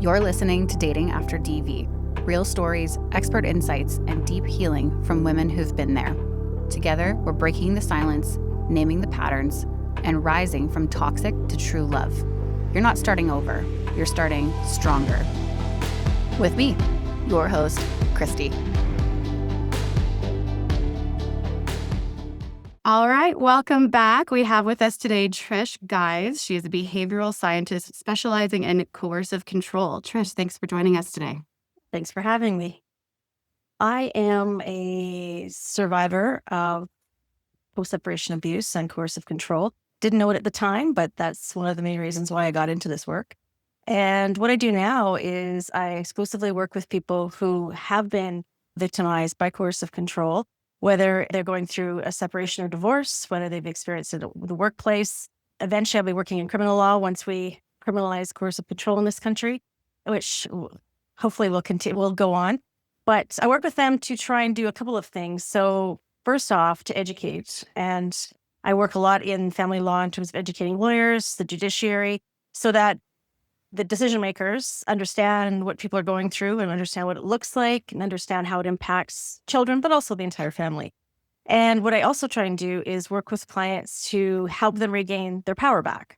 You're listening to Dating After DV. Real stories, expert insights, and deep healing from women who've been there. Together, we're breaking the silence, naming the patterns, and rising from toxic to true love. You're not starting over, you're starting stronger. With me, your host, Christy. All right, welcome back. We have with us today Trish Guise. She is a behavioral scientist specializing in coercive control. Trish, thanks for joining us today. Thanks for having me. I am a survivor of post-separation abuse and coercive control. Didn't know it at the time, but that's one of the main reasons why I got into this work. And what I do now is I exclusively work with people who have been victimized by coercive control, whether they're going through a separation or divorce, whether they've experienced it in the workplace. Eventually, I'll be working in criminal law once we criminalize coercive control in this country, which hopefully will go on. But I work with them to try and do a couple of things. So first off, to educate. And I work a lot in family law in terms of educating lawyers, the judiciary, so that the decision makers understand what people are going through and understand what it looks like and understand how it impacts children, but also the entire family. And what I also try and do is work with clients to help them regain their power back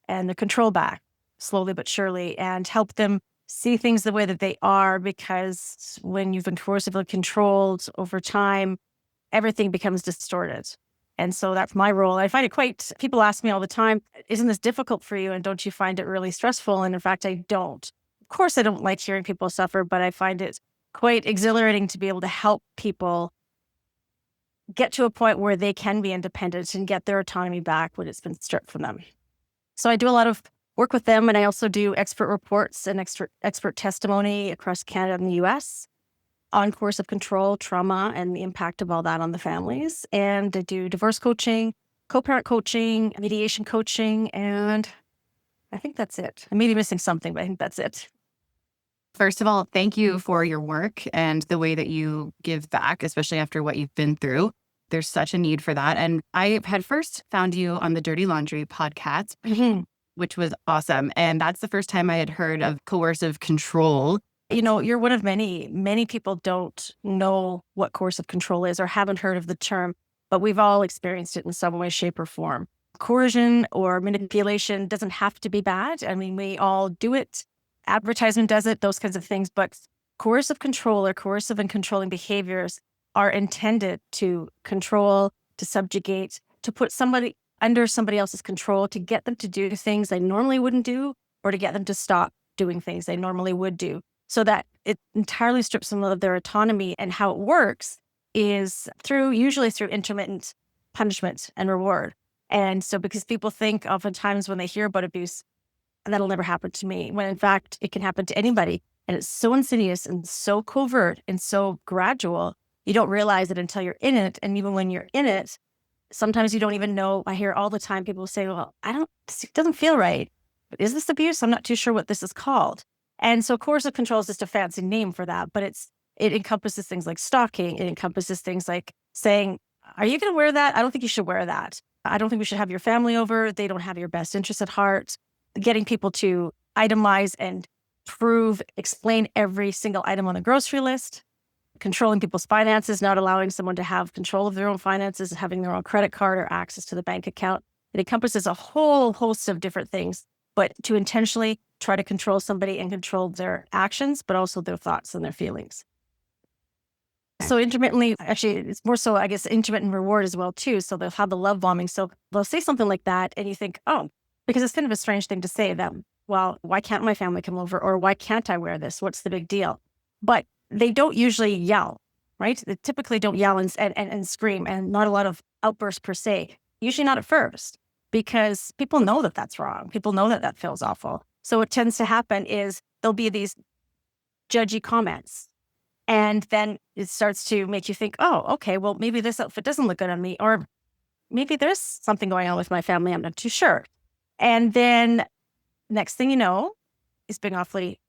and their control back, slowly but surely, and help them see things the way that they are, because when you've been coercively controlled over time, everything becomes distorted. And so that's my role. I find it people ask me all the time, isn't this difficult for you? And don't you find it really stressful? And in fact, I don't. Of course, I don't like hearing people suffer, but I find it quite exhilarating to be able to help people get to a point where they can be independent and get their autonomy back when it's been stripped from them. So I do a lot of work with them, and I also do expert reports and expert testimony across Canada and the US on coercive control, trauma, and the impact of all that on the families. And I do divorce coaching, co-parent coaching, mediation coaching, and I think that's it. I may be missing something, but I think that's it. First of all, thank you for your work and the way that you give back, especially after what you've been through. There's such a need for that. And I had first found you on the Dirty Laundry podcast, which was awesome. And that's the first time I had heard of coercive control. You know, you're one of many people don't know what coercive control is or haven't heard of the term, but we've all experienced it in some way, shape, or form. Coercion or manipulation doesn't have to be bad. I mean, we all do it. Advertisement does it, those kinds of things. But coercive control or coercive and controlling behaviors are intended to control, to subjugate, to put somebody under somebody else's control, to get them to do things they normally wouldn't do, or to get them to stop doing things they normally would do, so that it entirely strips them of their autonomy. And how it works is usually through intermittent punishment and reward. And so because people think oftentimes when they hear about abuse, that'll never happen to me, when in fact it can happen to anybody. And it's so insidious and so covert and so gradual, you don't realize it until you're in it. And even when you're in it, sometimes you don't even know. I hear all the time people say, well, it doesn't feel right. But is this abuse? I'm not too sure what this is called. And so coercive control is just a fancy name for that, but it encompasses things like stalking. It encompasses things like saying, are you going to wear that? I don't think you should wear that. I don't think we should have your family over. They don't have your best interests at heart. Getting people to itemize and explain every single item on the grocery list. Controlling people's finances, not allowing someone to have control of their own finances, having their own credit card or access to the bank account. It encompasses a whole host of different things, but to intentionally try to control somebody and control their actions, but also their thoughts and their feelings. So intermittently, actually, it's more so, I guess, intermittent reward as well, too. So they'll have the love bombing. So they'll say something like that, and you think, oh, because it's kind of a strange thing to say that, well, why can't my family come over? Or why can't I wear this? What's the big deal? But they don't usually yell, right? They typically don't yell and scream, and not a lot of outbursts per se. Usually not at first, because people know that that's wrong. People know that feels awful. So what tends to happen is there'll be these judgy comments. And then it starts to make you think, oh, okay, well, maybe this outfit doesn't look good on me. Or maybe there's something going on with my family. I'm not too sure. And then next thing you know, is being awfully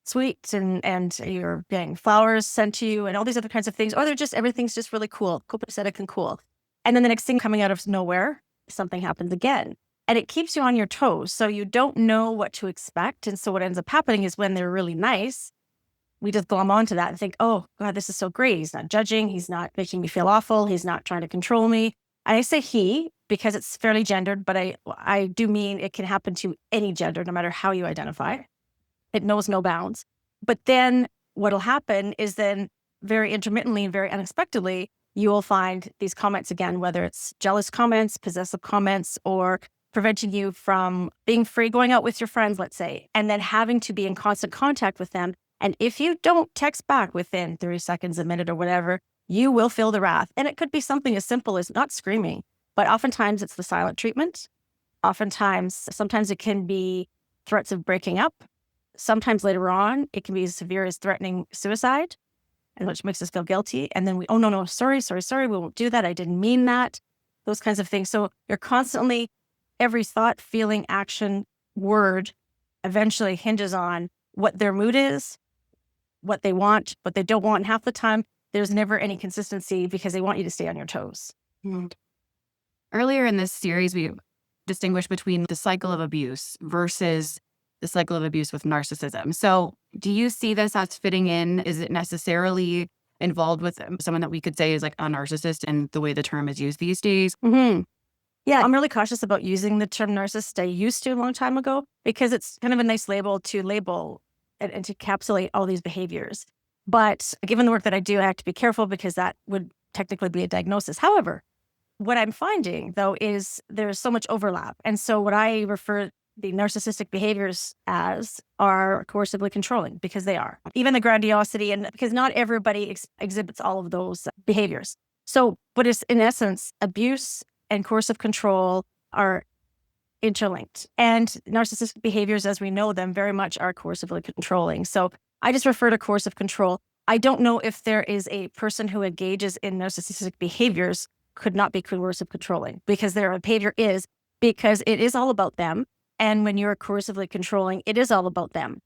sweet and you're getting flowers sent to you and all these other kinds of things. Or everything's just really cool, copacetic and cool. And then the next thing coming out of nowhere, something happens again. And it keeps you on your toes. So you don't know what to expect. And so what ends up happening is when they're really nice, we just glom onto that and think, oh, God, this is so great. He's not judging. He's not making me feel awful. He's not trying to control me. And I say he because it's fairly gendered, but I do mean it can happen to any gender, no matter how you identify. It knows no bounds. But then what'll happen is then very intermittently and very unexpectedly, you will find these comments again, whether it's jealous comments, possessive comments, or preventing you from being free, going out with your friends, let's say, and then having to be in constant contact with them. And if you don't text back within 30 seconds, a minute, or whatever, you will feel the wrath. And it could be something as simple as not screaming, but oftentimes it's the silent treatment. Sometimes it can be threats of breaking up. Sometimes later on, it can be as severe as threatening suicide, and which makes us feel guilty. And then oh, no, sorry, we won't do that. I didn't mean that. Those kinds of things. So you're constantly, every thought, feeling, action, word eventually hinges on what their mood is, what they want, what they don't want. And half the time, there's never any consistency because they want you to stay on your toes. Earlier in this series, we distinguished between the cycle of abuse versus the cycle of abuse with narcissism. So do you see this as fitting in? Is it necessarily involved with someone that we could say is like a narcissist and the way the term is used these days? Mm-hmm. Yeah, I'm really cautious about using the term narcissist. I used to a long time ago because it's kind of a nice label and to encapsulate all these behaviors. But given the work that I do, I have to be careful because that would technically be a diagnosis. However, what I'm finding, though, is there's so much overlap. And so what I refer the narcissistic behaviors as are coercively controlling, because they are. Even the grandiosity, and because not everybody exhibits all of those behaviors. So, but it's in essence, abuse and coercive control are interlinked. And narcissistic behaviors, as we know them, very much are coercively controlling. So I just refer to coercive control. I don't know if there is a person who engages in narcissistic behaviors could not be coercive controlling, because their behavior is, because it is all about them. And when you're coercively controlling, it is all about them.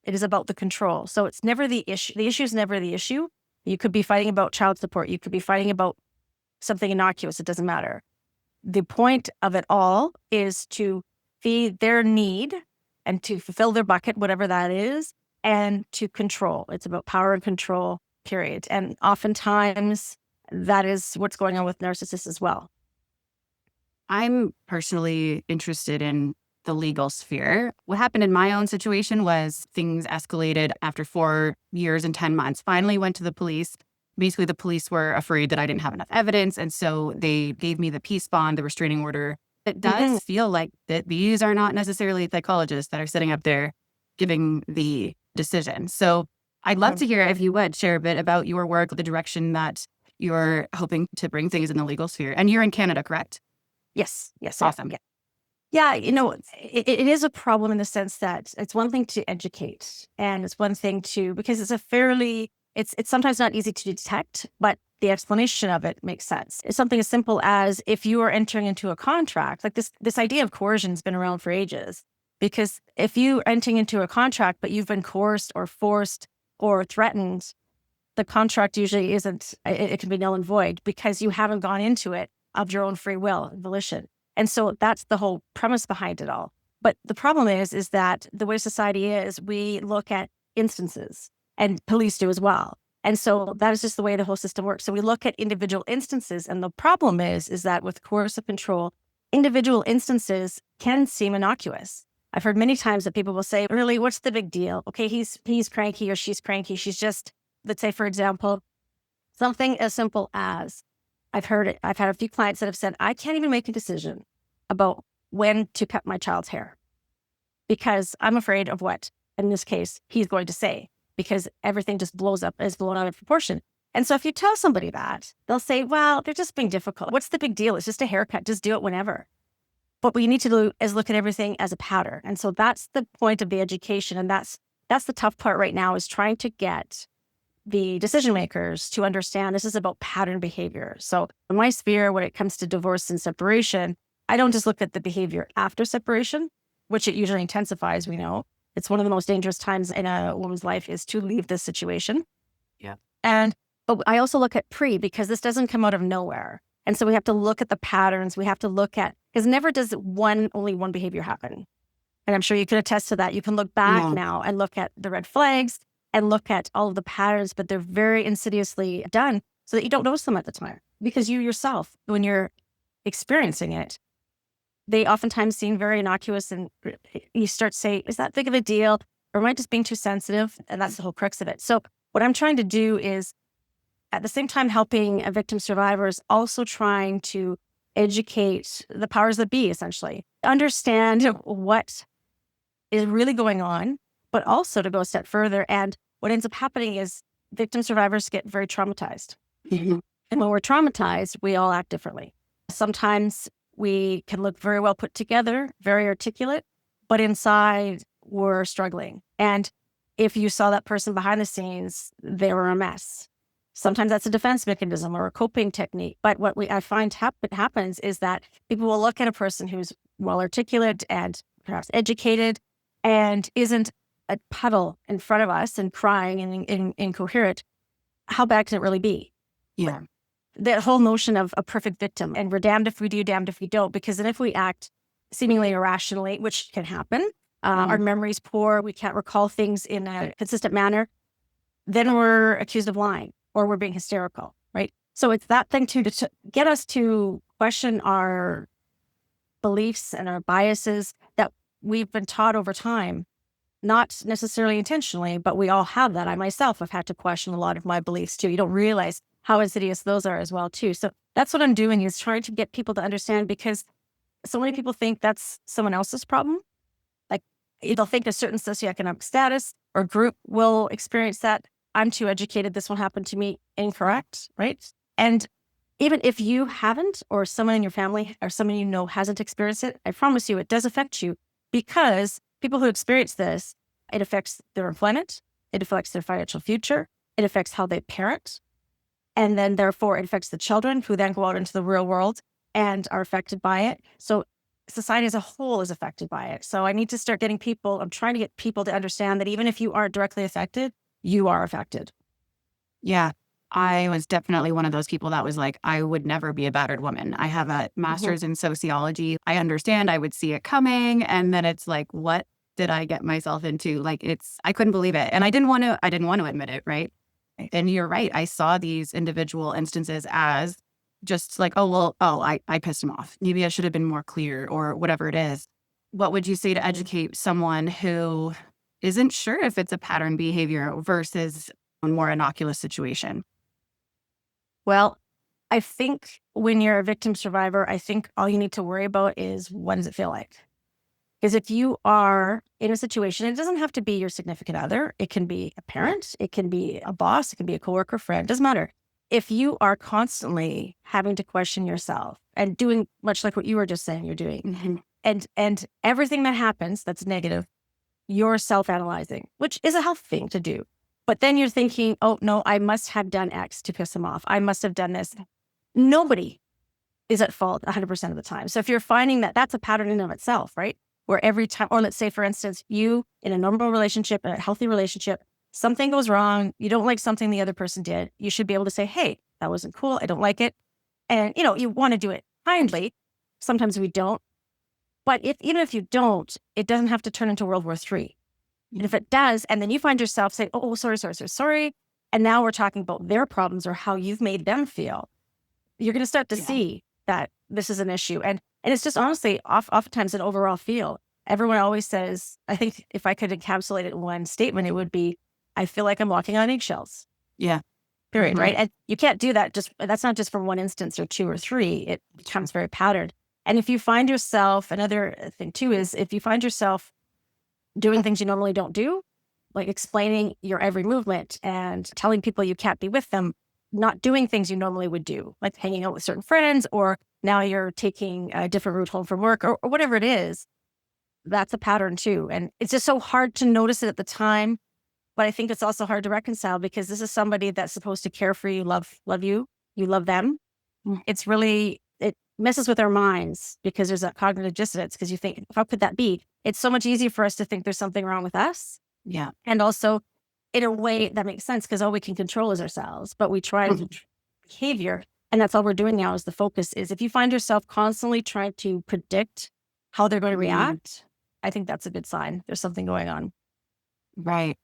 It is about the control. So it's never the issue. The issue is never the issue. You could be fighting about child support. You could be fighting about something innocuous. It doesn't matter. The point of it all is to feed their need and to fulfill their bucket, whatever that is, and to control. It's about power and control, period. And oftentimes that is what's going on with narcissists as well. I'm personally interested in the legal sphere. What happened in my own situation was things escalated after 4 years and 10 months. Finally went to the police. Basically, the police were afraid that I didn't have enough evidence. And so they gave me the peace bond, the restraining order. It does feel like that these are not necessarily psychologists that are sitting up there giving the decision. So I'd love to hear, if you would, share a bit about your work, the direction that you're hoping to bring things in the legal sphere. And you're in Canada, correct? Yes. Awesome. Yeah, it is a problem in the sense that it's one thing to educate, and it's one thing to, because it's sometimes not easy to detect, but the explanation of it makes sense. It's something as simple as if you are entering into a contract, like this idea of coercion has been around for ages, because if you're entering into a contract, but you've been coerced or forced or threatened, the contract usually it can be null and void because you haven't gone into it of your own free will and volition. And so that's the whole premise behind it all. But the problem is that the way society is, we look at instances, and police do as well. And so that is just the way the whole system works. So we look at individual instances. And the problem is that with coercive control, individual instances can seem innocuous. I've heard many times that people will say, really, what's the big deal? Okay, he's cranky or she's cranky. She's just, let's say, for example, something as simple as, I've had a few clients that have said, I can't even make a decision about when to cut my child's hair because I'm afraid of what, in this case, he's going to say, because everything just is blown out of proportion. And so if you tell somebody that, they'll say, well, they're just being difficult. What's the big deal? It's just a haircut. Just do it whenever. But what you need to do is look at everything as a pattern. And so that's the point of the education. And that's the tough part right now, is trying to get the decision makers to understand this is about pattern behavior. So in my sphere, when it comes to divorce and separation, I don't just look at the behavior after separation, which it usually intensifies, we know. It's one of the most dangerous times in a woman's life is to leave this situation. Yeah. But I also look at pre, because this doesn't come out of nowhere. And so we have to look at the patterns. We have to look at, because never does only one behavior happen. And I'm sure you can attest to that. You can look back now and look at the red flags and look at all of the patterns, but they're very insidiously done so that you don't notice them at the time. Because you yourself, when you're experiencing it, they oftentimes seem very innocuous, and you start to say, is that big of a deal? Or am I just being too sensitive? And that's the whole crux of it. So what I'm trying to do is, at the same time helping victim survivors, also trying to educate the powers that be, essentially. Understand what is really going on, but also to go a step further. And what ends up happening is victim survivors get very traumatized. And when we're traumatized, we all act differently. Sometimes we can look very well put together, very articulate, but inside we're struggling. And if you saw that person behind the scenes, they were a mess. Sometimes that's a defense mechanism or a coping technique. But what I find happens is that people will look at a person who's well articulate and perhaps educated and isn't a puddle in front of us and crying and incoherent. How bad can it really be? Yeah. That whole notion of a perfect victim, and we're damned if we do, damned if we don't, because then if we act seemingly irrationally, which can happen, our memory's poor, we can't recall things in a consistent manner, then we're accused of lying or we're being hysterical, right? So it's that thing to get us to question our beliefs and our biases that we've been taught over time, not necessarily intentionally, but we all have that. I myself have had to question a lot of my beliefs too. You don't realize how insidious those are as well too. So that's what I'm doing, is trying to get people to understand, because so many people think that's someone else's problem. Like, they'll think a certain socioeconomic status or group will experience that. I'm too educated, this will happen to me. Incorrect, right? And even if you haven't, or someone in your family or someone you know hasn't experienced it, I promise you it does affect you, because people who experience this, it affects their employment, it affects their financial future, it affects how they parent, and then therefore it affects the children, who then go out into the real world and are affected by it. So society as a whole is affected by it. So I need to start getting people, I'm trying to get people to understand that even if you aren't directly affected, you are affected. Yeah. I was definitely one of those people that was like, I would never be a battered woman. I have a master's in sociology. I understand, I would see it coming. And then it's like, what did I get myself into? Like, I couldn't believe it. And I didn't want to admit it. Right. And you're right. I saw these individual instances as just like, I pissed him off. Maybe I should have been more clear, or whatever it is. What would you say to educate someone who isn't sure if it's a pattern behavior versus a more innocuous situation? Well, I think when you're a victim survivor, I think all you need to worry about is, what does it feel like? Because if you are in a situation, it doesn't have to be your significant other. It can be a parent, it can be a boss, it can be a coworker, friend, doesn't matter. If you are constantly having to question yourself and doing much like what you were just saying you're doing, and everything that happens that's negative, you're self-analyzing, which is a healthy thing to do. But then you're thinking, oh no, I must have done X to piss him off. I must have done this. Nobody is at fault 100% of the time. So if you're finding that that's a pattern in and of itself, right? Where every time, or let's say, for instance, you in a normal relationship, a healthy relationship, something goes wrong, you don't like something the other person did, you should be able to say, hey, that wasn't cool, I don't like it. And, you want to do it kindly. Sometimes we don't. But even if you don't, it doesn't have to turn into World War III. And if it does, and then you find yourself saying, oh, sorry, and now we're talking about their problems or how you've made them feel, you're going to start to see that this is an issue. And it's just honestly, oftentimes an overall feel. Everyone always says, I think if I could encapsulate it in one statement, it would be, I feel like I'm walking on eggshells. Yeah. Period, right? And you can't do that. That's not just from one instance or two or three. It becomes very patterned. And if you find yourself, another thing too is, if you find yourself doing things you normally don't do, like explaining your every movement and telling people you can't be with them, not doing things you normally would do, like hanging out with certain friends, or now you're taking a different route home from work, or whatever it is, that's a pattern too. And it's just so hard to notice it at the time. But I think it's also hard to reconcile, because this is somebody that's supposed to care for you, love you, you love them. It's really, it messes with our minds, because there's that cognitive dissonance, because you think, how could that be? It's so much easier for us to think there's something wrong with us. Yeah. And also, in a way that makes sense, because all we can control is ourselves, but we try to behavior And that's all we're doing now is the focus is if you find yourself constantly trying to predict how they're going to react, I think that's a good sign. There's something going on. Right.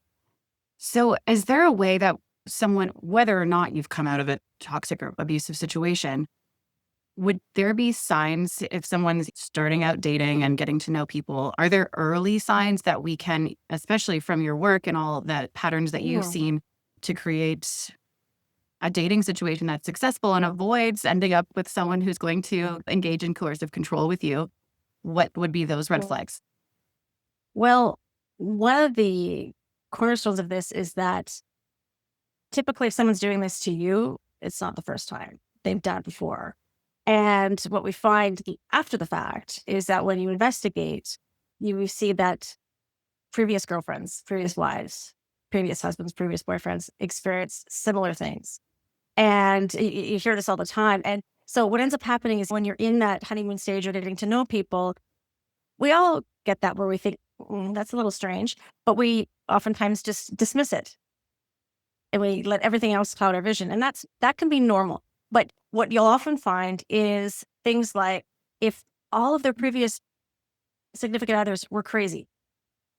So is there a way that someone, whether or not you've come out of a toxic or abusive situation, would there be signs if someone's starting out dating and getting to know people? Are there early signs that we can, especially from your work and all the patterns that you've seen, to create a dating situation that's successful and avoids ending up with someone who's going to engage in coercive control with you? What would be those red flags? Well, one of the cornerstones of this is that typically if someone's doing this to you, it's not the first time. They've done it before. And what we find after the fact is that when you investigate, you see that previous girlfriends, previous wives, previous husbands, previous boyfriends experience similar things. And you hear this all the time. And so what ends up happening is when you're in that honeymoon stage or getting to know people, we all get that where we think, that's a little strange, but we oftentimes just dismiss it. And we let everything else cloud our vision. And that can be normal. But what you'll often find is things like if all of their previous significant others were crazy,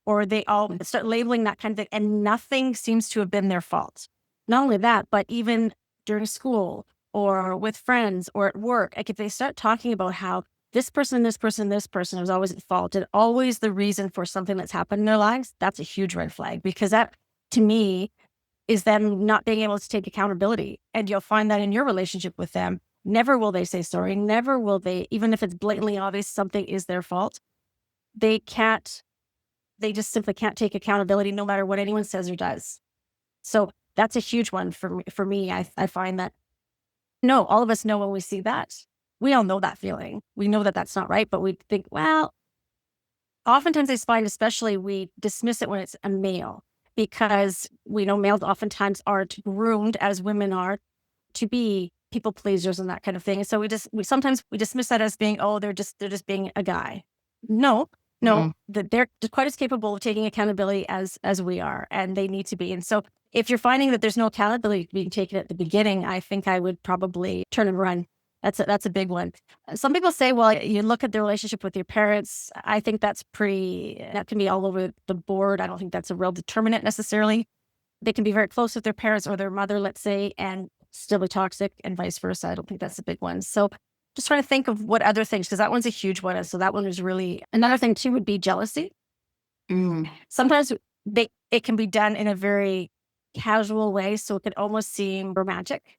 or they all start labeling that kind of thing, and nothing seems to have been their fault. Not only that, but even during school or with friends or at work, like if they start talking about how this person was always at fault and always the reason for something that's happened in their lives, that's a huge red flag because that, to me, is them not being able to take accountability. And you'll find that in your relationship with them, never will they say sorry. Never will they, even if it's blatantly obvious something is their fault, they just simply can't take accountability no matter what anyone says or does. So that's a huge one for me. I find that, no, all of us know when we see that. We all know that feeling. We know that that's not right, but we think, well, oftentimes I find especially we dismiss it when it's a male because we know males oftentimes aren't groomed as women are to be people pleasers and that kind of thing. And so we sometimes dismiss that as being, oh, they're just being a guy. No, that they're quite as capable of taking accountability as we are, and they need to be. And so if you're finding that there's no accountability being taken at the beginning, I think I would probably turn and run. That's a big one. Some people say, well, you look at the relationship with your parents. I think that can be all over the board. I don't think that's a real determinant necessarily. They can be very close with their parents or their mother, let's say, and still be toxic and vice versa. I don't think that's a big one. So just trying to think of what other things, because that one's a huge one. So that one is really, another thing too would be jealousy. Sometimes it can be done in a very casual way. So it can almost seem romantic,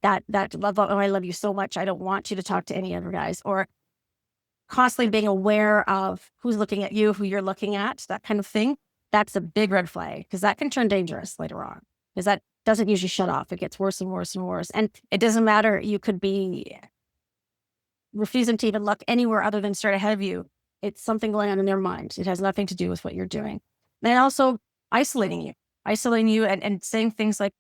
that love, oh, I love you so much. I don't want you to talk to any other guys, or constantly being aware of who's looking at you, who you're looking at, that kind of thing. That's a big red flag because that can turn dangerous later on because that doesn't usually shut off. It gets worse and worse and worse. And it doesn't matter. You could be refusing to even look anywhere other than straight ahead of you. It's something going on in their mind. It has nothing to do with what you're doing. And also isolating you and saying things like,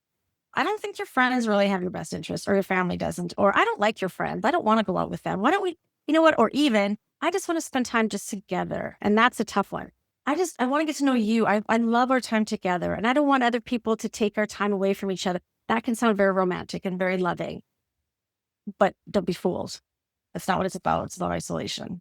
I don't think your friends really have your best interest, or your family doesn't, or I don't like your friends. I don't want to go out with them. Why don't we, or even, I just want to spend time just together. And that's a tough one. I want to get to know you. I love our time together, and I don't want other people to take our time away from each other. That can sound very romantic and very loving, but don't be fooled. That's not what it's about. It's about isolation.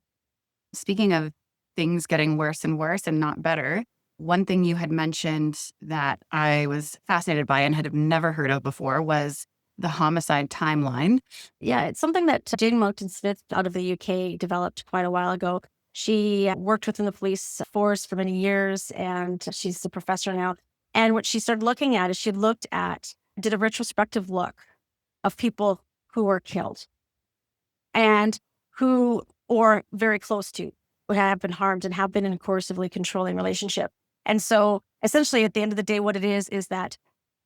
Speaking of things getting worse and worse and not better, one thing you had mentioned that I was fascinated by and had never heard of before was the Homicide Timeline. Yeah, it's something that Jane Monkton-Smith out of the UK developed quite a while ago. She worked within the police force for many years, and she's a professor now. And what she started looking at is did a retrospective look of people who were killed and who, or very close to, who have been harmed and have been in a coercively controlling relationship. And so essentially at the end of the day, what it is that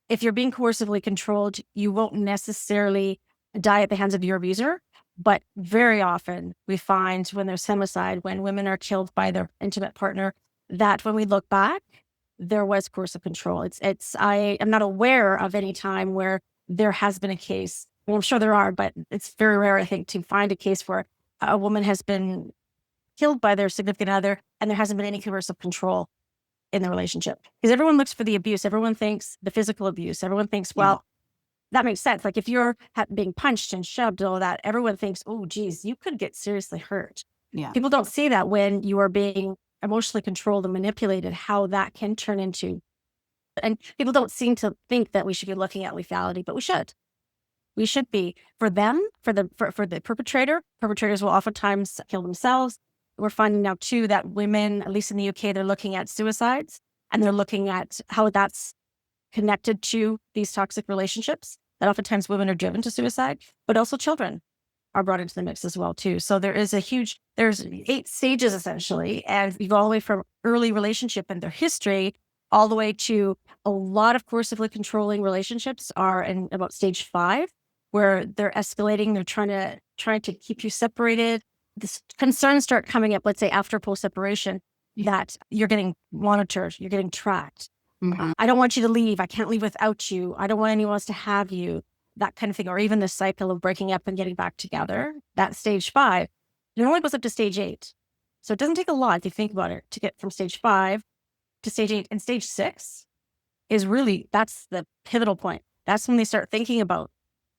if you're being coercively controlled, you won't necessarily die at the hands of your abuser. But very often we find when there's femicide, when women are killed by their intimate partner, that when we look back, there was coercive control. I am not aware of any time where there has been a case. Well, I'm sure there are, but it's very rare, I think, to find a case where a woman has been killed by their significant other and there hasn't been any coercive control in the relationship. Because everyone looks for the abuse. Everyone thinks the physical abuse. Everyone thinks, well, that makes sense. Like if you're being punched and shoved, all that, everyone thinks, oh, geez, you could get seriously hurt. Yeah. People don't see that when you are being emotionally controlled and manipulated, how that can turn into. And people don't seem to think that we should be looking at lethality, but we should. We should be. For them, for the perpetrator, perpetrators will oftentimes kill themselves. We're finding now too that women, at least in the UK, they're looking at suicides and they're looking at how that's connected to these toxic relationships, that oftentimes women are driven to suicide, but also children are brought into the mix as well too. So there's 8 stages essentially, and you go all the way from early relationship and their history all the way to a lot of coercively controlling relationships are in about stage 5, where they're escalating. They're trying to keep you separated. This concerns start coming up, let's say after post-separation, that you're getting monitored, you're getting tracked. Mm-hmm. I don't want you to leave. I can't leave without you. I don't want anyone else to have you, that kind of thing. Or even the cycle of breaking up and getting back together, that stage 5, it only goes up to stage 8. So it doesn't take a lot, if you think about it, to get from stage 5 to stage 8. And stage 6 is really, that's the pivotal point. That's when they start thinking about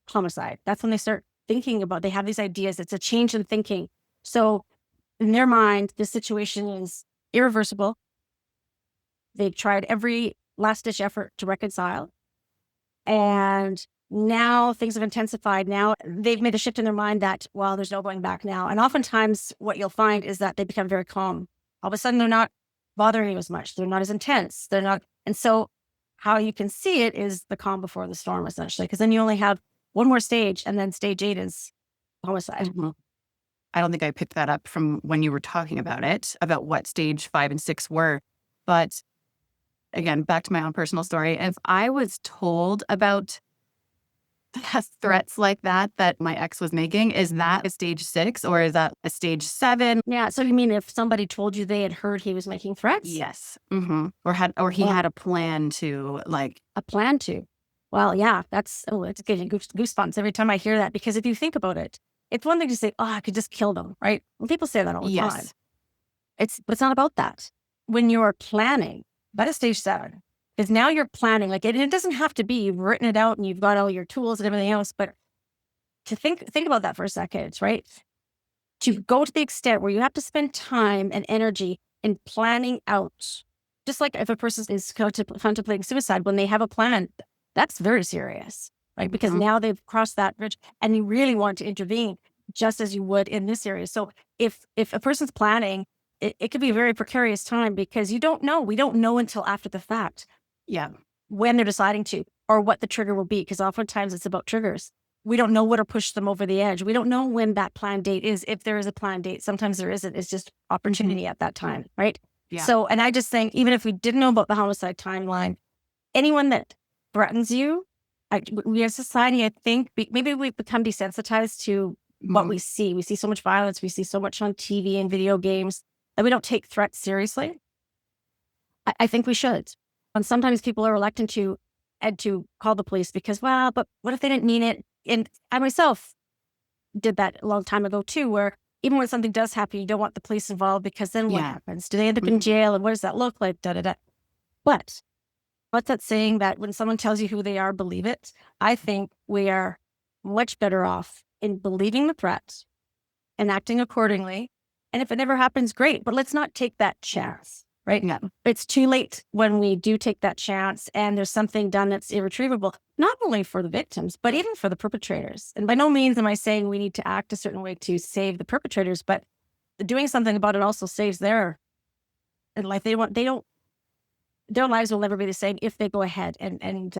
homicide. That's when they start thinking about, they have these ideas. It's a change in thinking. So in their mind, this situation is irreversible. They've tried every last ditch effort to reconcile. And now things have intensified. Now they've made a shift in their mind that, well, there's no going back now. And oftentimes what you'll find is that they become very calm. All of a sudden, they're not bothering you as much. They're not as intense. They're not. And so how you can see it is the calm before the storm, essentially, because then you only have one more stage, and then stage 8 is homicide. Mm-hmm. I don't think I picked that up from when you were talking about it, about what stage 5 and 6 were. But again, back to my own personal story. If I was told about threats like that my ex was making, is that a stage 6 or is that a stage 7? Yeah. So you mean if somebody told you they had heard he was making threats? Yes. Mm-hmm. Or he had a plan to, like. A plan to. Well, yeah, it's getting goosebumps every time I hear that, because if you think about it, it's one thing to say, oh, I could just kill them, right? Well, people say that all the time. But it's not about that. When you're planning, that is stage 7. Because now you're planning, like it doesn't have to be, you've written it out and you've got all your tools and everything else, but to think about that for a second, right? To go to the extent where you have to spend time and energy in planning out, just like if a person is contemplating suicide, when they have a plan, that's very serious, right? Because now they've crossed that bridge and you really want to intervene just as you would in this area. So if a person's planning, it could be a very precarious time, because we don't know until after the fact. Yeah. When they're deciding to, or what the trigger will be, because oftentimes it's about triggers. We don't know what'll push them over the edge. We don't know when that planned date is, if there is a planned date. Sometimes there isn't. It's just opportunity at that time, right? Yeah. So, and I just think, even if we didn't know about the homicide timeline, anyone that threatens you, we as society, I think, maybe we've become desensitized to what we see. We see so much violence. We see so much on TV and video games that we don't take threats seriously. I think we should. And sometimes people are reluctant to call the police because, well, but what if they didn't mean it? And I myself did that a long time ago too, where even when something does happen, you don't want the police involved, because then what happens? Do they end up in jail? And what does that look like? But what's that saying that when someone tells you who they are, believe it? I think we are much better off in believing the threat and acting accordingly. And if it never happens, great, but let's not take that chance. Right? Yeah. It's too late when we do take that chance and there's something done that's irretrievable, not only for the victims, but even for the perpetrators. And by no means am I saying we need to act a certain way to save the perpetrators, but doing something about it also saves their life. Their lives will never be the same if they go ahead and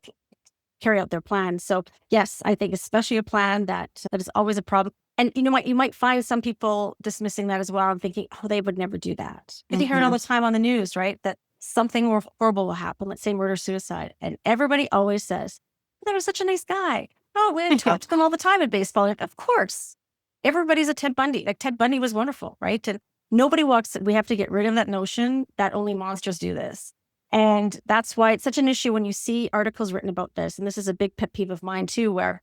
carry out their plan. So yes, I think especially a plan that is always a problem. And you know what? You might find some people dismissing that as well and thinking, oh, they would never do that. Because you hear it all the time on the news, right? That something horrible will happen. Let's say murder, suicide. And everybody always says, they were such a nice guy. Oh, we talk to them all the time in baseball. And of course, everybody's a Ted Bundy. Like Ted Bundy was wonderful, right? And nobody we have to get rid of that notion that only monsters do this. And that's why it's such an issue when you see articles written about this. And this is a big pet peeve of mine too, where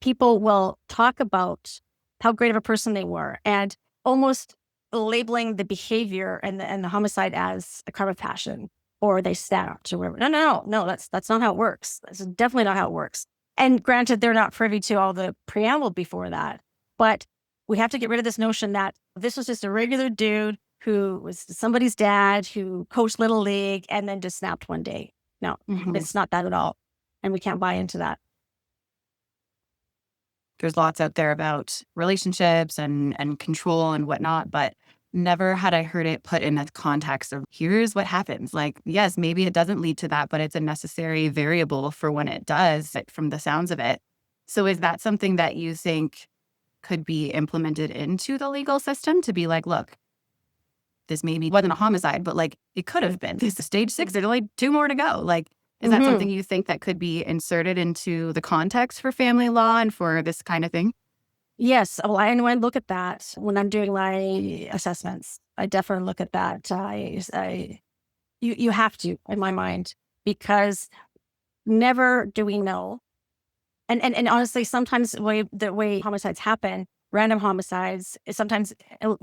people will talk about how great of a person they were and almost labeling the behavior and the homicide as a crime of passion, or they stabbed or whatever. No, that's not how it works. That's definitely not how it works. And granted, they're not privy to all the preamble before that, but we have to get rid of this notion that this was just a regular dude who was somebody's dad who coached Little League and then just snapped one day. No, it's not that at all. And we can't buy into that. There's lots out there about relationships and control and whatnot, but never had I heard it put in a context of here's what happens. Like, yes, maybe it doesn't lead to that, but it's a necessary variable for when it does, from the sounds of it. So is that something that you think could be implemented into the legal system to be like, look, this maybe wasn't a homicide, but like it could have been. This is stage 6. There's only 2 more to go. Like, is that something you think that could be inserted into the context for family law and for this kind of thing? Yes. Well, I look at that when I'm doing my assessments. I definitely look at that. You have to, in my mind, because never do we know. And honestly, sometimes the way homicides happen, random homicides, sometimes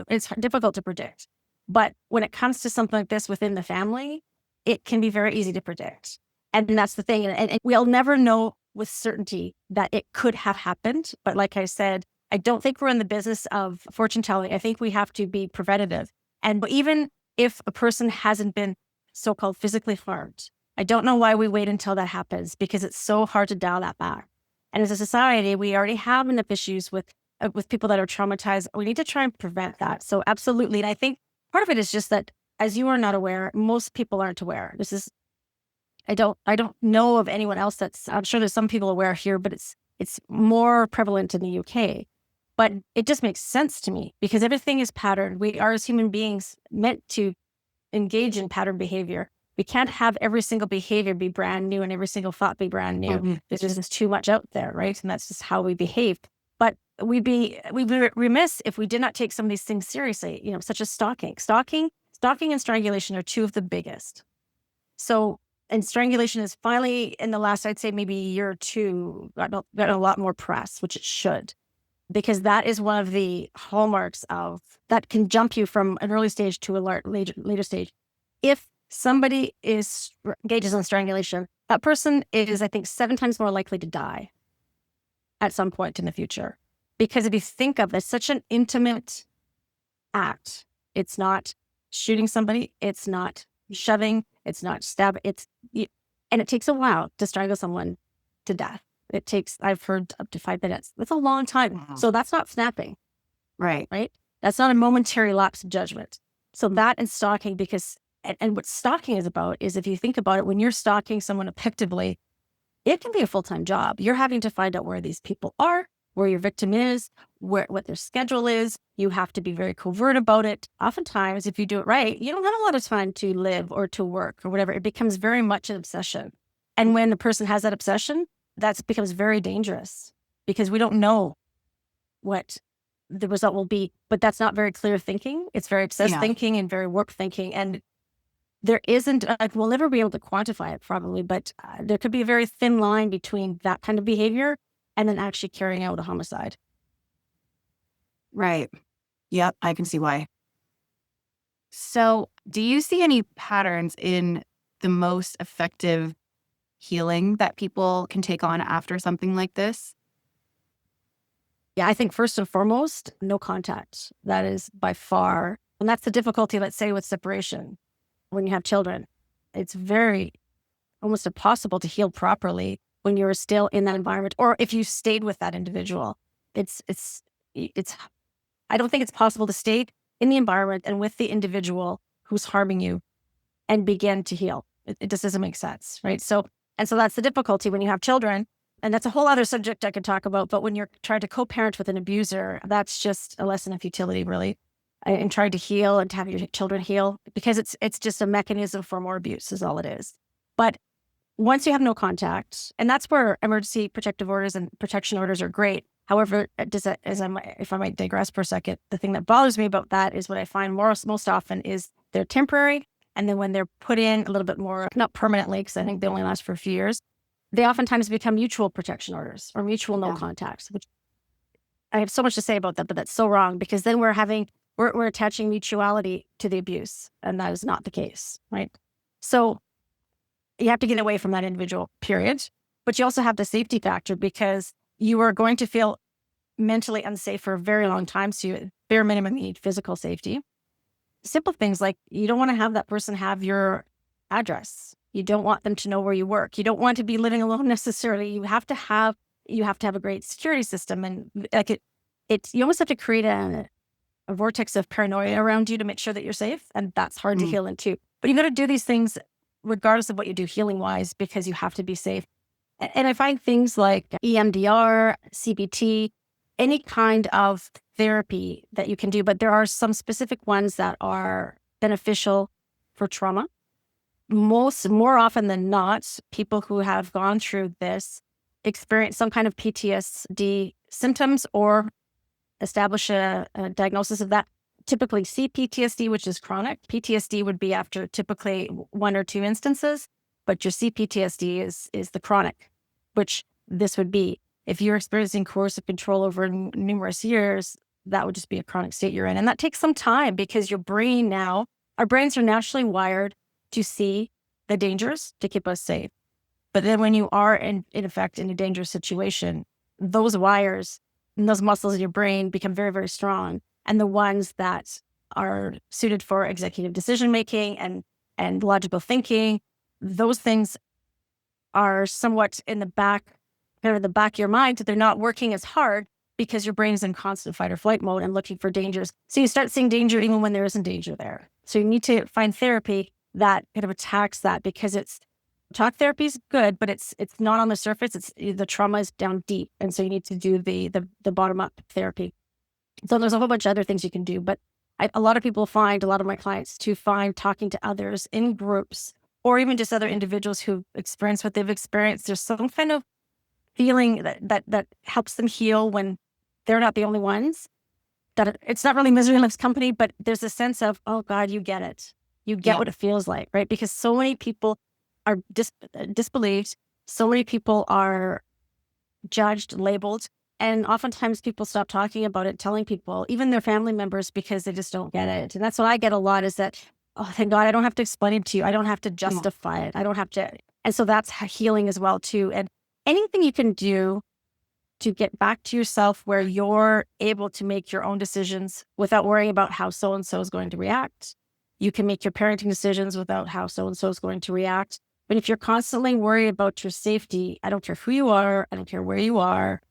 it's difficult to predict. But when it comes to something like this within the family, it can be very easy to predict. And that's the thing. And we'll never know with certainty that it could have happened. But like I said, I don't think we're in the business of fortune telling. I think we have to be preventative. And even if a person hasn't been so-called physically harmed, I don't know why we wait until that happens, because it's so hard to dial that back. And as a society, we already have enough issues with people that are traumatized. We need to try and prevent that. So absolutely. And I think part of it is just that, as you are not aware, most people aren't aware. I don't know of anyone else I'm sure there's some people aware here, but it's more prevalent in the UK. But it just makes sense to me because everything is patterned. We are, as human beings, meant to engage in pattern behavior. We can't have every single behavior be brand new and every single thought be brand new. There's just too much out there, right? And that's just how we behave. But we'd be remiss if we did not take some of these things seriously, such as stalking. Stalking and strangulation are 2 of the biggest. So, and strangulation is finally, in the last, I'd say maybe a year or 2, got a lot more press, which it should, because that is one of the hallmarks that can jump you from an early stage to a later stage. If somebody engages in strangulation, that person is, I think, 7 times more likely to die at some point in the future. Because if you think of it, it's such an intimate act. It's not shooting somebody. It's not shoving. It's not stabbing. And it takes a while to strangle someone to death. It takes, I've heard, up to 5 minutes. That's a long time. Wow. So that's not snapping. Right. That's not a momentary lapse of judgment. So that and stalking, because, and what stalking is about is, if you think about it, when you're stalking someone effectively, it can be a full-time job. You're having to find out where these people are, where your victim is, what their schedule is. You have to be very covert about it. Oftentimes, if you do it right, you don't have a lot of time to live or to work or whatever. It becomes very much an obsession. And when the person has that obsession, that becomes very dangerous, because we don't know what the result will be. But that's not very clear thinking. It's very obsessed thinking and very warped thinking. And there isn't, we'll never be able to quantify it probably, but there could be a very thin line between that kind of behavior and then actually carrying out a homicide. Right. Yep, I can see why. So do you see any patterns in the most effective healing that people can take on after something like this? Yeah, I think first and foremost, no contact. That is by far, and that's the difficulty, let's say, with separation. When you have children, it's very almost impossible to heal properly when you're still in that environment, or if you stayed with that individual. It's I don't think it's possible to stay in the environment and with the individual who's harming you and begin to heal. It just doesn't make sense, right? So that's the difficulty when you have children, and that's a whole other subject I could talk about. But when you're trying to co-parent with an abuser, that's just a lesson of futility, really. And trying to heal and to have your children heal, because it's just a mechanism for more abuse is all it is. But once you have no contact, and that's where emergency protective orders and protection orders are great. However, if I might digress for a second, the thing that bothers me about that is what I find most often is they're temporary. And then when they're put in a little bit more, not permanently, because I think they only last for a few years, they oftentimes become mutual protection orders or mutual no contacts, which I have so much to say about that, but that's so wrong, because then we're attaching mutuality to the abuse, and that is not the case, right? So you have to get away from that individual, period. But you also have the safety factor because you are going to feel mentally unsafe for a very long time. So you, bare minimum, you need physical safety. Simple things like you don't want to have that person have your address. You don't want them to know where you work. You don't want to be living alone necessarily. You have to have a great security system, and like you almost have to create a vortex of paranoia around you to make sure that you're safe, and that's hard to heal into. But you got to do these things regardless of what you do healing wise because you have to be safe. And I find things like EMDR, CBT, any kind of therapy that you can do, but there are some specific ones that are beneficial for trauma. More often than not, people who have gone through this experience some kind of PTSD symptoms or establish a diagnosis of that. Typically CPTSD, which is chronic. PTSD would be after typically 1 or 2 instances, but your CPTSD is the chronic, which this would be. If you're experiencing coercive control over numerous years, that would just be a chronic state you're in. And that takes some time because our brains are naturally wired to see the dangers to keep us safe. But then when you are in effect in a dangerous situation, those wires and those muscles in your brain become very, very strong. And the ones that are suited for executive decision-making and logical thinking, those things are somewhat in the back of your mind. They're not working as hard because your brain is in constant fight or flight mode and looking for dangers. So you start seeing danger even when there isn't danger there. So you need to find therapy that kind of attacks that because talk therapy is good, but it's not on the surface. The trauma is down deep. And so you need to do the bottom up therapy. So there's a whole bunch of other things you can do, but a lot of my clients to find talking to others in groups or even just other individuals who've experienced what they've experienced. There's some kind of feeling that helps them heal when they're not the only ones. That it's not really misery loves company, but there's a sense of, oh God, you get it. You get what it feels like, right? Because so many people are disbelieved. So many people are judged, labeled, and oftentimes people stop talking about it, telling people, even their family members, because they just don't get it. And that's what I get a lot is that, oh, thank God, I don't have to explain it to you. I don't have to justify it. I don't have to. And so that's healing as well too. And anything you can do to get back to yourself where you're able to make your own decisions without worrying about how so-and-so is going to react. You can make your parenting decisions without how so-and-so is going to react. But if you're constantly worried about your safety, I don't care who you are, I don't care where you are,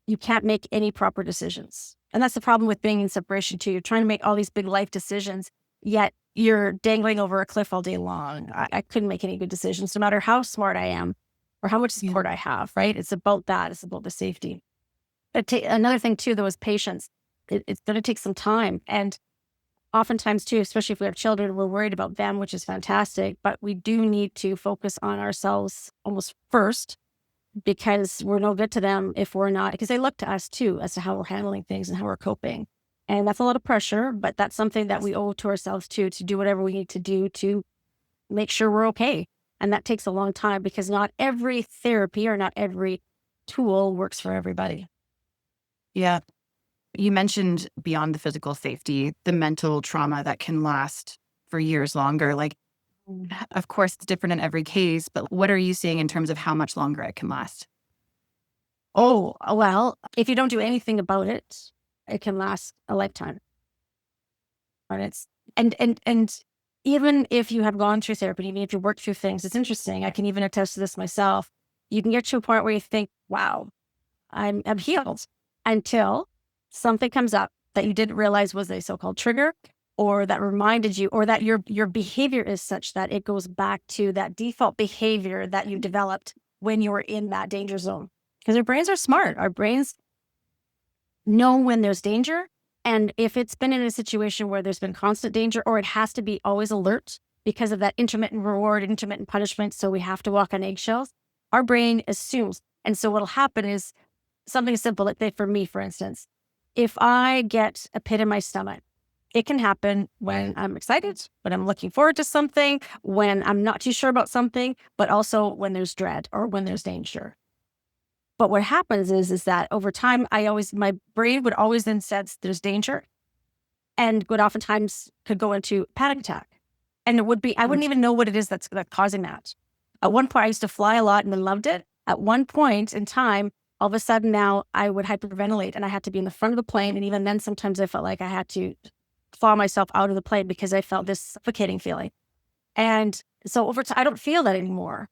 you can't make any proper decisions. And that's the problem with being in separation too. You're trying to make all these big life decisions, yet you're dangling over a cliff all day long. I couldn't make any good decisions, no matter how smart I am or how much support I have, right? It's about that. It's about the safety. Another thing too, though, is patience. It's going to take some time. And oftentimes too, especially if we have children, we're worried about them, which is fantastic, but we do need to focus on ourselves almost first because we're no good to them if we're not, because they look to us too as to how we're handling things and how we're coping. And that's a lot of pressure, but that's something that we owe to ourselves too, to do whatever we need to do to make sure we're okay. And that takes a long time because not every therapy or not every tool works for everybody. Yeah. You mentioned beyond the physical safety, the mental trauma that can last for years longer. Like, of course, it's different in every case, but what are you seeing in terms of how much longer it can last? Oh, well, if you don't do anything about it, it can last a lifetime. And even if you have gone through therapy, even if you worked through things, it's interesting. I can even attest to this myself. You can get to a point where you think, wow, I'm healed, until something comes up that you didn't realize was a so-called trigger, or that reminded you, or that your behavior is such that it goes back to that default behavior that you developed when you were in that danger zone. Because our brains are smart. Our brains know when there's danger. And if it's been in a situation where there's been constant danger, or it has to be always alert because of that intermittent reward, intermittent punishment, so we have to walk on eggshells, our brain assumes. And so what'll happen is something simple, like for me, for instance, if I get a pit in my stomach, it can happen when I'm excited, when I'm looking forward to something, when I'm not too sure about something, but also when there's dread or when there's danger. But what happens is that over time, my brain would always then sense there's danger, and would oftentimes could go into panic attack. And I wouldn't even know what it is that's causing that. At one point, I used to fly a lot and I loved it. At one point in time, all of a sudden now I would hyperventilate and I had to be in the front of the plane. And even then, sometimes I felt like I had to claw myself out of the plane because I felt this suffocating feeling. And so over time, I don't feel that anymore.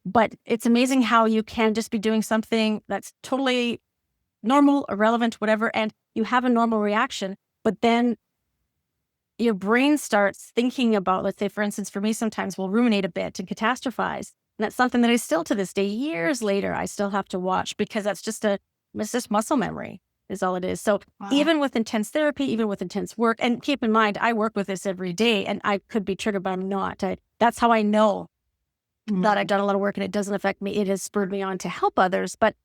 But it's amazing how you can just be doing something that's totally normal, irrelevant, whatever, and you have a normal reaction. But then your brain starts thinking about, let's say, for instance, for me, sometimes we'll ruminate a bit and catastrophize. And that's something that I still, to this day, years later, I still have to watch because it's just muscle memory is all it is. So even with intense therapy, even with intense work, and keep in mind, I work with this every day and I could be triggered, but I'm not. That's how I know that I've done a lot of work and it doesn't affect me. It has spurred me on to help others. But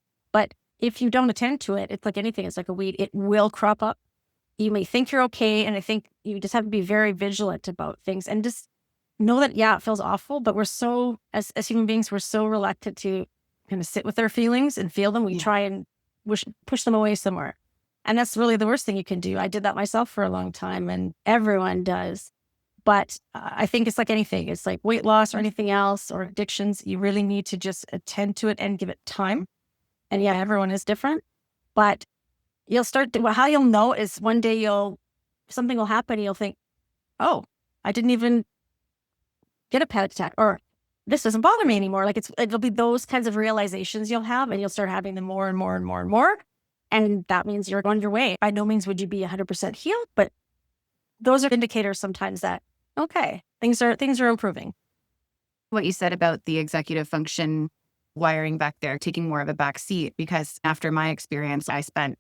if you don't attend to it, it's like anything. It's like a weed. It will crop up. You may think you're okay. And I think you just have to be very vigilant about things and just know that, yeah, it feels awful, but we're so, as human beings, we're so reluctant to kind of sit with our feelings and feel them. We try and push them away somewhere. And that's really the worst thing you can do. I did that myself for a long time and everyone does. But I think it's like anything. It's like weight loss or anything else or addictions. You really need to just attend to it and give it time. And yeah, everyone is different, but you'll how you'll know is one day something will happen and you'll think, oh, I didn't even get a panic attack, or this doesn't bother me anymore. Like it'll be those kinds of realizations you'll have, and you'll start having them more and more and more and more. And that means you're on your way. By no means would you be 100% healed, but those are indicators sometimes that, okay, things are improving. What you said about the executive function wiring back there, taking more of a back seat, because after my experience, I spent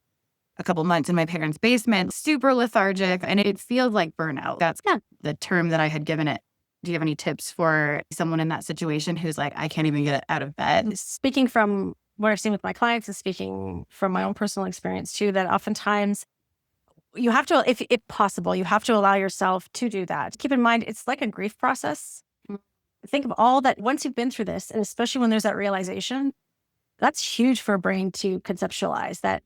a couple months in my parents' basement, super lethargic, and it feels like burnout. That's the term that I had given it. Do you have any tips for someone in that situation who's like, I can't even get out of bed? Speaking from what I've seen with my clients and speaking from my own personal experience too, that oftentimes you have to, if possible, you have to allow yourself to do that. Keep in mind, it's like a grief process. Think of all that once you've been through this, and especially when there's that realization, that's huge for a brain to conceptualize that,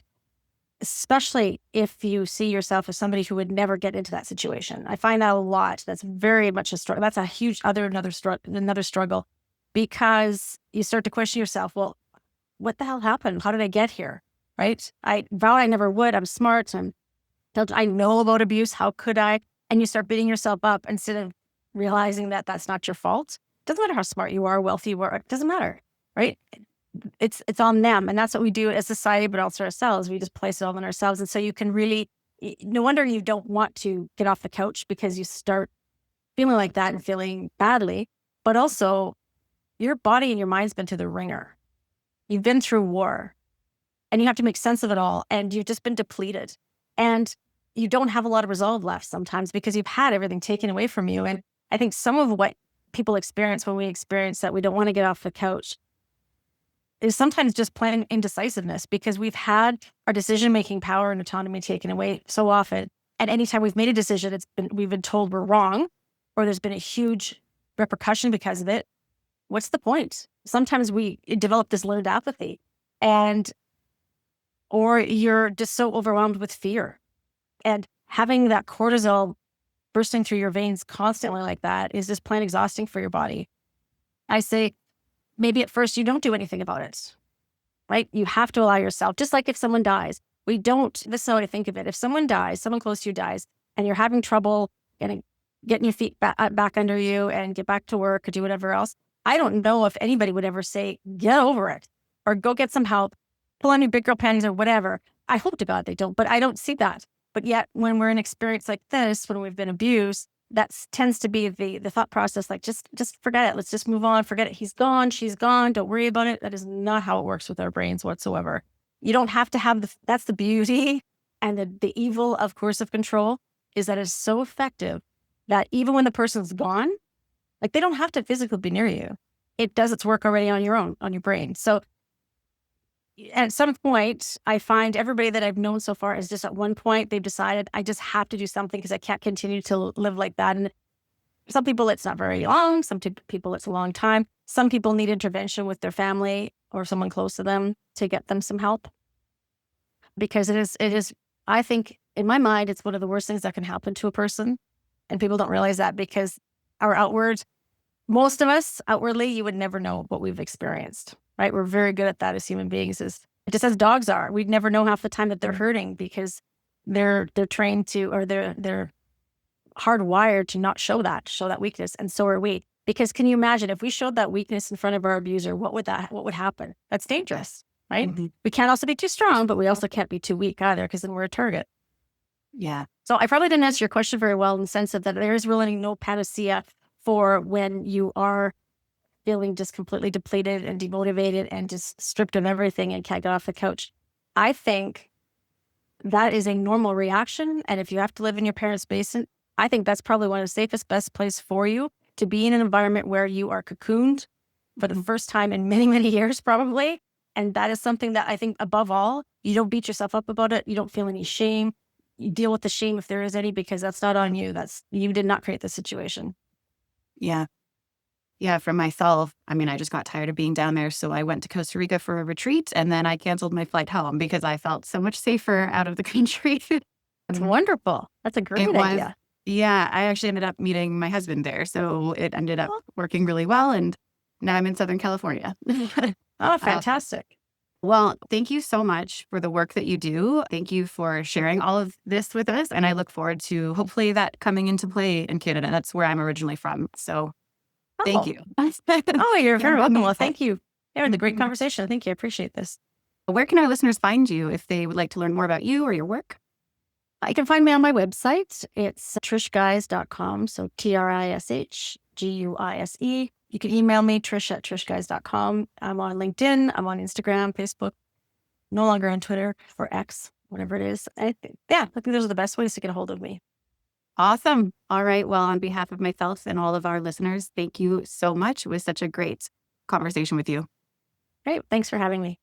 especially if you see yourself as somebody who would never get into that situation. I find that a lot. That's very much a struggle. That's a huge another struggle, because you start to question yourself. Well, what the hell happened? How did I get here? Right? I vowed I never would. I'm smart. I know about abuse. How could I? And you start beating yourself up instead of realizing that that's not your fault. It doesn't matter how smart you are, wealthy you are. It doesn't matter, right? It's on them. And that's what we do as society, but also ourselves. We just place it all on ourselves. And so you can really, no wonder you don't want to get off the couch, because you start feeling like that and feeling badly. But also your body and your mind's been through the ringer. You've been through war and you have to make sense of it all. And you've just been depleted. And you don't have a lot of resolve left sometimes because you've had everything taken away from you. And I think some of what people experience when we experience that we don't want to get off the couch is sometimes just plain indecisiveness, because we've had our decision-making power and autonomy taken away so often. And anytime we've made a decision, we've been told we're wrong, or there's been a huge repercussion because of it. What's the point? Sometimes we develop this learned apathy, or you're just so overwhelmed with fear. And having that cortisol bursting through your veins constantly like that is just plain exhausting for your body. I say, maybe at first you don't do anything about it, right? You have to allow yourself, just like if someone dies, this is how I think of it. If someone dies, someone close to you dies, and you're having trouble getting your feet back under you and get back to work or do whatever else, I don't know if anybody would ever say, get over it, or go get some help, pull on your big girl panties or whatever. I hope to God they don't, but I don't see that. But yet when we're in an experience like this, when we've been abused, that tends to be the thought process, like, just forget it. Let's just move on. Forget it. He's gone. She's gone. Don't worry about it. That is not how it works with our brains whatsoever. You don't have to have that's the beauty and the evil of coercive control, is that it's so effective that even when the person's gone, like, they don't have to physically be near you. It does its work already on your brain. So at some point, I find everybody that I've known so far is just at one point, they've decided, I just have to do something because I can't continue to live like that. And some people, it's not very long. Some people, it's a long time. Some people need intervention with their family or someone close to them to get them some help. Because it is, I think, in my mind, it's one of the worst things that can happen to a person. And people don't realize that, because most of us outwardly, you would never know what we've experienced. right? We're very good at that as human beings, just as dogs are. We'd never know half the time that they're hurting because they're trained to, or they're hardwired to not show that weakness. And so are we. Because can you imagine if we showed that weakness in front of our abuser, what would happen? That's dangerous, right? Mm-hmm. We can't also be too strong, but we also can't be too weak either, because then we're a target. Yeah. So I probably didn't answer your question very well in the sense of that there is really no panacea for when you are feeling just completely depleted and demotivated and just stripped of everything and can't get off the couch. I think that is a normal reaction. And if you have to live in your parents' basement, I think that's probably one of the safest, best place for you to be in an environment where you are cocooned for the first time in many, many years, probably. And that is something that I think above all, you don't beat yourself up about it. You don't feel any shame. You deal with the shame if there is any, because that's not on you. You did not create the situation. Yeah. Yeah, for myself, I mean, I just got tired of being down there. So I went to Costa Rica for a retreat, and then I canceled my flight home because I felt so much safer out of the country. It's wonderful. That's a great idea. Yeah, I actually ended up meeting my husband there. So it ended up working really well. And now I'm in Southern California. Oh, fantastic. Well, thank you so much for the work that you do. Thank you for sharing all of this with us. And I look forward to hopefully that coming into play in Canada. That's where I'm originally from. So thank you. Oh, you're very welcome. Well, thank you. It was a great conversation. Thank you. I appreciate this. Where can our listeners find you if they would like to learn more about you or your work? You can find me on my website. It's trishguise.com. So TrishGuise. You can email me, trish@trishguise.com. I'm on LinkedIn. I'm on Instagram, Facebook, no longer on Twitter or X, whatever it is. I think those are the best ways to get a hold of me. Awesome. All right. Well, on behalf of myself and all of our listeners, thank you so much. It was such a great conversation with you. Great. Thanks for having me.